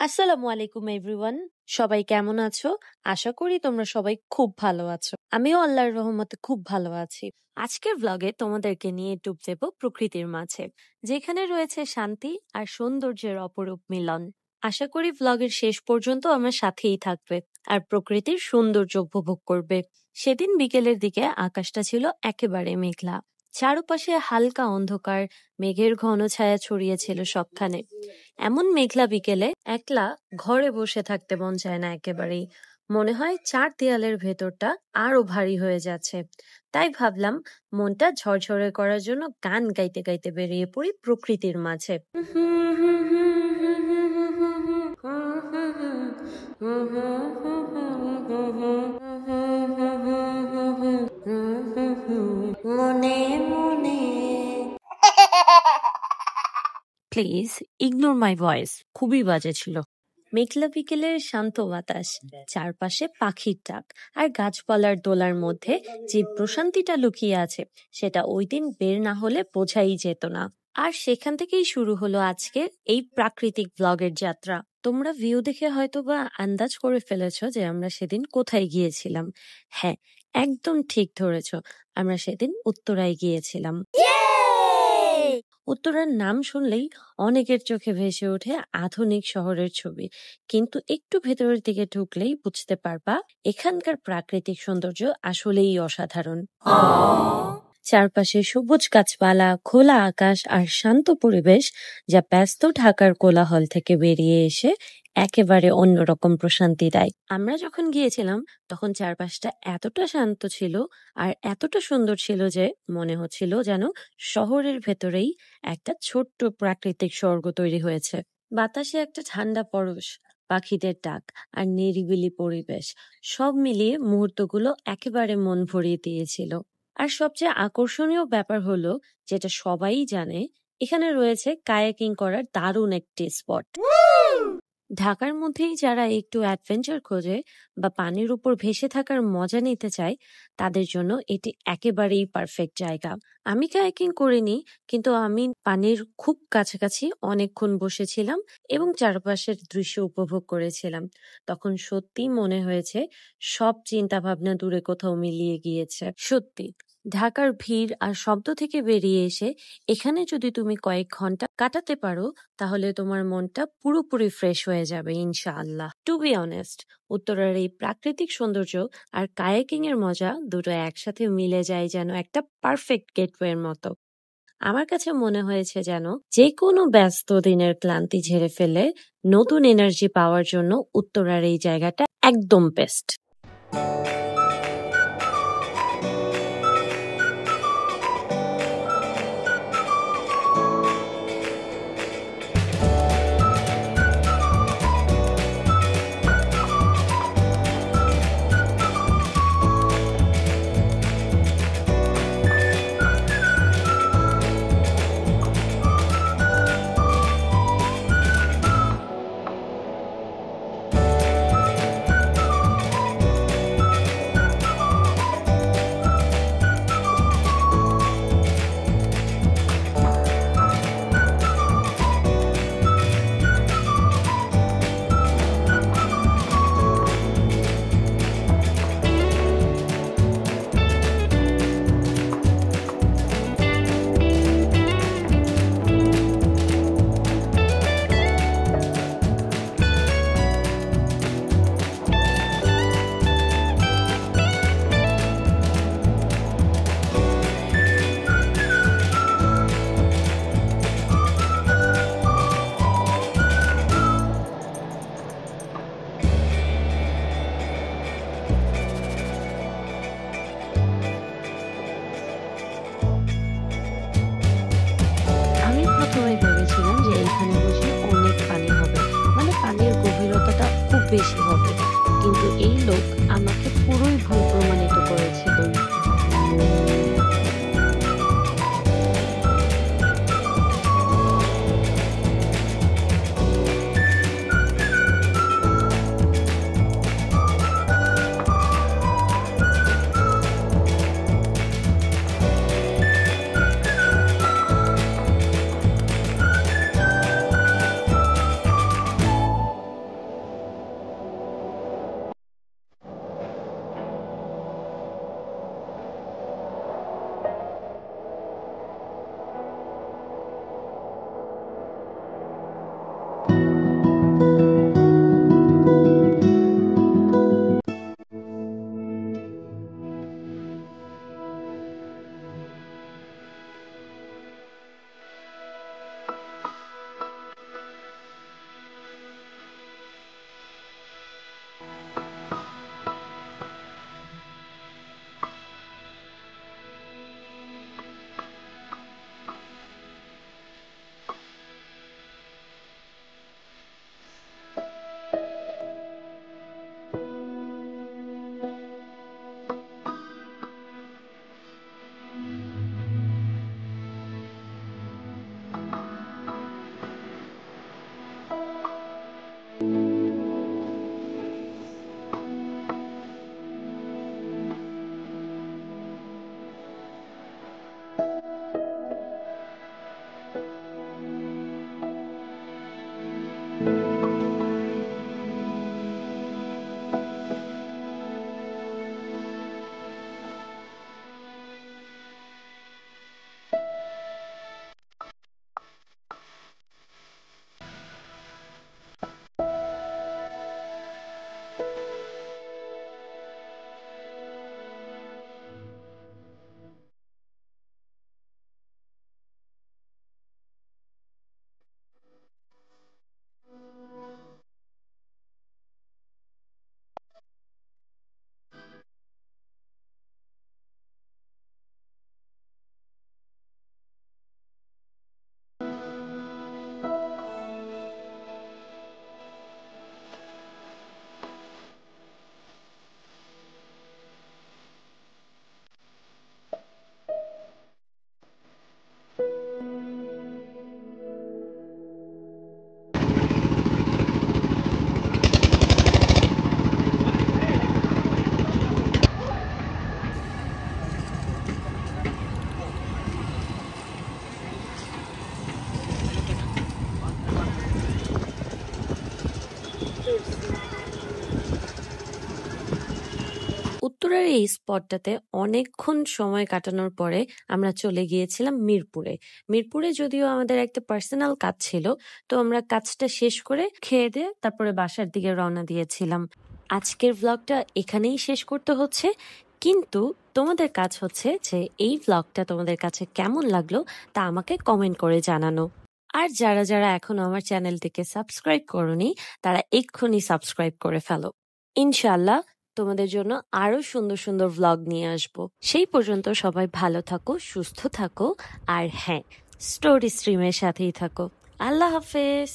আসসালামু আলাইকুম এভরিওয়ান। সবাই কেমন আছো? আশা করি তোমরা সবাই খুব ভালো আছো। আমিও আল্লাহর রহমতে খুব ভালো আছি। আজকের ভ্লগে তোমাদেরকে নিয়ে ডুব দেব প্রকৃতির মাঝে, যেখানে রয়েছে শান্তি আর সৌন্দর্যের অপরূপ মিলন। আশা করি ভ্লগের শেষ পর্যন্ত আমার সাথেই থাকবে আর প্রকৃতির সৌন্দর্য উপভোগ করবে। সেদিন বিকেলের দিকে আকাশটা ছিল একেবারে মেঘলা, চারপাশে হালকা অন্ধকার, মেঘের ঘন ছায়া ছড়িয়েছিল সবখানে। এমন মেঘলা বিকেলে একলা ঘরে বসে থাকতে মন চায় না একেবারেই। মনে হয় চার দেয়ালের ভেতরটা আরো ভারী হয়ে যাচ্ছে। তাই ভাবলাম মনটা ঝরঝরে করার জন্য গান গাইতে গাইতে বেরিয়ে পড়ি প্রকৃতির মাঝে। মনে মনে প্লিজ ইগনোর মাই ভয়েস, খুবই বাজে ছিল। মেঘলা বিকেলের শান্ত বাতাস, চারপাশে পাখির ডাক আর গাছপালার দোলার মধ্যে যে প্রশান্তিটা লুকিয়ে আছে সেটা ওই দিন বের না হলে বোঝাই যেত না। আর সেখান থেকেই শুরু হলো আজকের এই প্রাকৃতিক ব্লগের যাত্রা। তোমরা ভিউ দেখে হয়তো বা আন্দাজ করে ফেলেছ যে আমরা সেদিন কোথায় গিয়েছিলাম। হ্যাঁ, একদম ঠিক ধরেছ, আমরা সেদিন উত্তরায় গিয়েছিলাম। উত্তরার নাম শুনলেই অনেকের চোখে ভেসে ওঠে আধুনিক শহরের ছবি, কিন্তু একটু ভেতরের দিকে ঢুকলেই বুঝতে পারবা এখানকার প্রাকৃতিক সৌন্দর্য আসলেই অসাধারণ। চারপাশে সবুজ গাছপালা, খোলা আকাশ আর শান্ত পরিবেশ, যা ব্যস্ত ঢাকার কোলাহল থেকে বেরিয়ে এসে একেবারে অন্যরকম প্রশান্তি দেয়। আমরা যখন গিয়েছিলাম তখন চারপাশটা এতটা শান্ত ছিল আর এতটা সুন্দর ছিল যে মনে হচ্ছিল যেন শহরের ভেতরেই একটা ছোট্ট প্রাকৃতিক স্বর্গ তৈরি হয়েছে। বাতাসে একটা ঠান্ডা পরশ, পাখিদের ডাক আর নিরিবিলি পরিবেশ, সব মিলিয়ে মুহূর্তগুলো একেবারে মন ভরিয়ে দিয়েছিল। আর সবচেয়ে আকর্ষণীয় ব্যাপার হলো, যেটা সবাই জানে, এখানে রয়েছে কায়াকিং করার দারুণ একটি স্পট। ঢাকার মধ্যেই যারা একটু অ্যাডভেঞ্চার খোঁজে বা পানির উপর ভেসে থাকার মজা নিতে চায়, তাদের জন্য এটি একেবারেই পারফেক্ট জায়গা। আমি কায়াকিং করিনি, কিন্তু আমি পানির খুব কাছাকাছি অনেকক্ষণ বসেছিলাম এবং চারপাশের দৃশ্য উপভোগ করেছিলাম। তখন সত্যি মনে হয়েছে সব চিন্তা ভাবনা দূরে কোথাও মিলিয়ে গিয়েছে। সত্যি ঢাকার ভিড় আর শব্দ থেকে বেরিয়ে এসে এখানে যদি তুমি কয়েক ঘন্টা কাটাতে পারো, তাহলে তোমার মনটা পুরোপুরি ফ্রেশ হয়ে যাবে ইনশাআল্লাহ। টু বি অনেস্ট, উত্তরার এই প্রাকৃতিক সৌন্দর্য আর কায়াকিং এর মজা দুটো একসাথে মিলে যায় যেন একটা পারফেক্ট গেটওয়ের মতো। আমার কাছে মনে হয়েছে যেন যে কোনো ব্যস্ত দিনের ক্লান্তি ঝেড়ে ফেলে নতুন এনার্জি পাওয়ার জন্য উত্তরার এই জায়গাটা একদম বেস্ট। আমি প্রথমে ভেবেছিলাম যে এখানে বসে অনেক পানি হবে, মানে পানির গভীরতাটা খুব বেশি হবে, কিন্তু এই লোক আমাকে পুরোই ভুল প্রমাণিত করেছিল। উত্তরের এই স্পটটাতে অনেকক্ষণ সময় কাটানোর পরে আমরা চলে গিয়েছিলাম মিরপুরে। মিরপুরে যদিও আমাদের একটা পার্সোনাল কাজ ছিল, তো আমরা কাজটা শেষ করে খেয়ে দিয়ে তারপরে বাসার দিকে রওনা দিয়েছিলাম। আজকের ব্লগটা এখানেই শেষ করতে হচ্ছে, কিন্তু তোমাদের কাজ হচ্ছে যে এই ব্লগটা তোমাদের কাছে কেমন লাগলো তা আমাকে কমেন্ট করে জানানো। আর যারা যারা এখনো আমার চ্যানেলটিকে সাবস্ক্রাইব করোনি তারা এক্ষুনি সাবস্ক্রাইব করে ফেলো। ইনশাআল্লাহ তোমাদের জন্য আরো সুন্দর সুন্দর ভ্লগ নিয়ে আসবো। সেই পর্যন্ত সবাই ভালো থাকো, সুস্থ থাকো, আর হ্যাঁ, স্টোরি স্ট্রিমের সাথেই থাকো। আল্লাহ হাফেজ।